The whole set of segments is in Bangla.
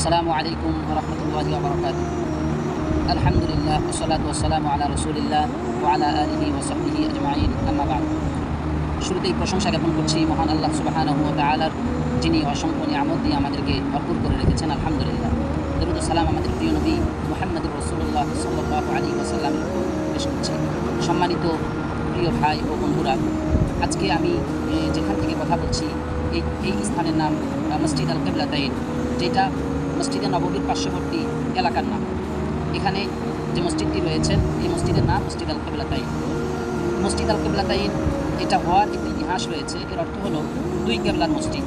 আসসালামু আলাইকুম ওয়া রাহমাতুল্লাহি ওয়া বারাকাতুহু। আলহামদুলিল্লাহ ওয়াসসালাতু ওয়াসসালামু আলা রাসূলিল্লাহ ওয়া আলা আলিহি ওয়া সাহবিহি আজমাইন, আম্মা বা'দ। শুরুতেই প্রশংসা জ্ঞাপন করছি মহান আল্লাহ সুবহানাহু ওয়া তাআলার, যিনি অসংখ্য নিয়ামত দিয়ে আমাদেরকে ভরপুর করে রেখেছেন। আলহামদুলিল্লাহ। দরুদ ও সালাম আমাদের প্রিয় নবী মুহাম্মদুর রাসূলুল্লাহ সাল্লাল্লাহু আলাইহি ওয়াসাল্লামের উপর পেশ করছি। সম্মানিত প্রিয় ভাই ও বন্ধুরা, আজকে আমি যেখান থেকে কথা বলছি এই স্থানের নাম মসজিদ আল কিবলাতাইন, যেটা মসজিদে নববীর পার্শ্ববর্তী এলাকার নাম। এখানে যে মসজিদটি রয়েছে এই মসজিদের নাম মসজিদ আল কিবলাতাইন। মসজিদ আল কিবলাতাইন এটা হওয়ার একটি ইতিহাস রয়েছে। এর অর্থ হলো দুই কেবলার মসজিদ,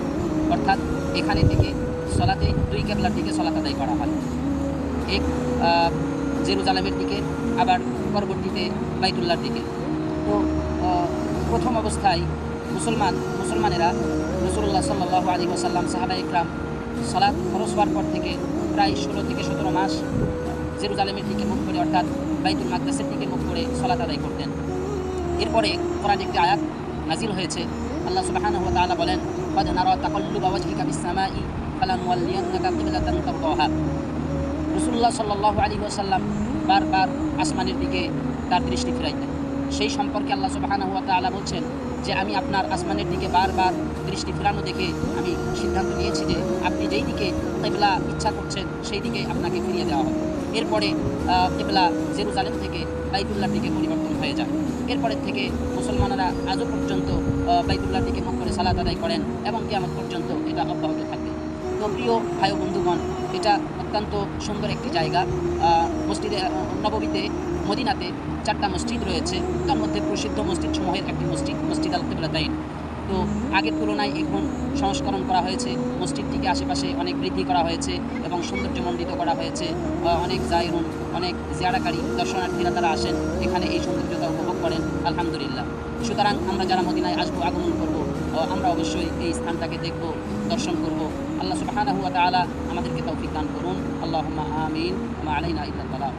অর্থাৎ এখানে থেকে সলাতে দুই কেবলার দিকে সলাত আদায় করা হয়। এক জেরুজালেমের দিকে, আবার পরবর্তীতে বাইতুল্লাহর দিকে। তো প্রথম অবস্থায় মুসলমানেরা রাসূলুল্লাহ সাল্লাল্লাহু আলাইহি ওয়াসাল্লাম, সাহাবায়ে ইকরাম সালাত ফরজ হওয়ার পর থেকে প্রায় 16 থেকে 17 মাস জেরুজালেমের দিকে মুখ করে, অর্থাৎ বাইতুল মাকদাসের দিকে মুখ করে সালাত আদায় করতেন। এরপরে কোরআনে একটি আয়াত নাজিল হয়েছে। আল্লাহ সুবহানাহু ওয়া তাআলা বলেন, ক্বাদ নারা তাকাল্লুবা ওয়াজহিকা ফিস সামাই ফালানুওয়াল্লিয়ান্নাকা কিবলাতান তারদাহা। রাসূলুল্লাহ সাল্লাল্লাহু আলাইহি ওয়াসাল্লাম বারবার আসমানের দিকে তার দৃষ্টি ফিরাইতেন। সেই সম্পর্কে আল্লাহ সুবহানাহু ওয়া তাআলা বলছেন যে আমি আপনার আসমানের দিকে বারবার দৃষ্টি ফিরানো দেখে আমি সিদ্ধান্ত নিয়েছি যে আপনি যেই দিকে কিবলা ইচ্ছা করছেন সেই দিকে আপনাকে ফিরিয়ে দেওয়া হবে। এরপরে কিবলা জেরুজালেম থেকে বাইতুল্লাহর দিকে পরিবর্তন হয়ে যায়। এরপরের থেকে মুসলমানেরা আজও পর্যন্ত বাইতুল্লাহর দিকে মুখ করে সালাত আদায় করেন এবং কিয়ামত পর্যন্ত এটা অব্যাহত থাকবে। তো প্রিয় ভাই ও বন্ধুগণ, এটা অত্যন্ত সুন্দর একটি জায়গা। মসজিদে নববীতে, মদিনাতে 4টা মসজিদ রয়েছে। তার মধ্যে প্রসিদ্ধ মসজিদ সমূহের একটি মসজিদ আল কিবলাতাইন। তো আগের তুলনায় এখন সংস্করণ করা হয়েছে, মসজিদটিকে আশেপাশে অনেক বৃদ্ধি করা হয়েছে এবং সৌন্দর্যমণ্ডিত করা হয়েছে। অনেক জায়রুন, অনেক জিয়ারাকারী দর্শনার্থীরা তারা আসেন, এখানে এই সৌন্দর্যতা উপভোগ করেন। আলহামদুলিল্লাহ। সুতরাং আমরা যারা মদিনায় আসবো, আগমন করব, আমরা অবশ্যই এই স্থানটাকে দেখব, দর্শন করব। আল্লাহ সুবহানাহু ওয়া তাআলা আমাদেরকে তৌফিক দান করুন। আল্লাহুম্মা আমিন। মা আলাইনা ইল্লাল বালাগ।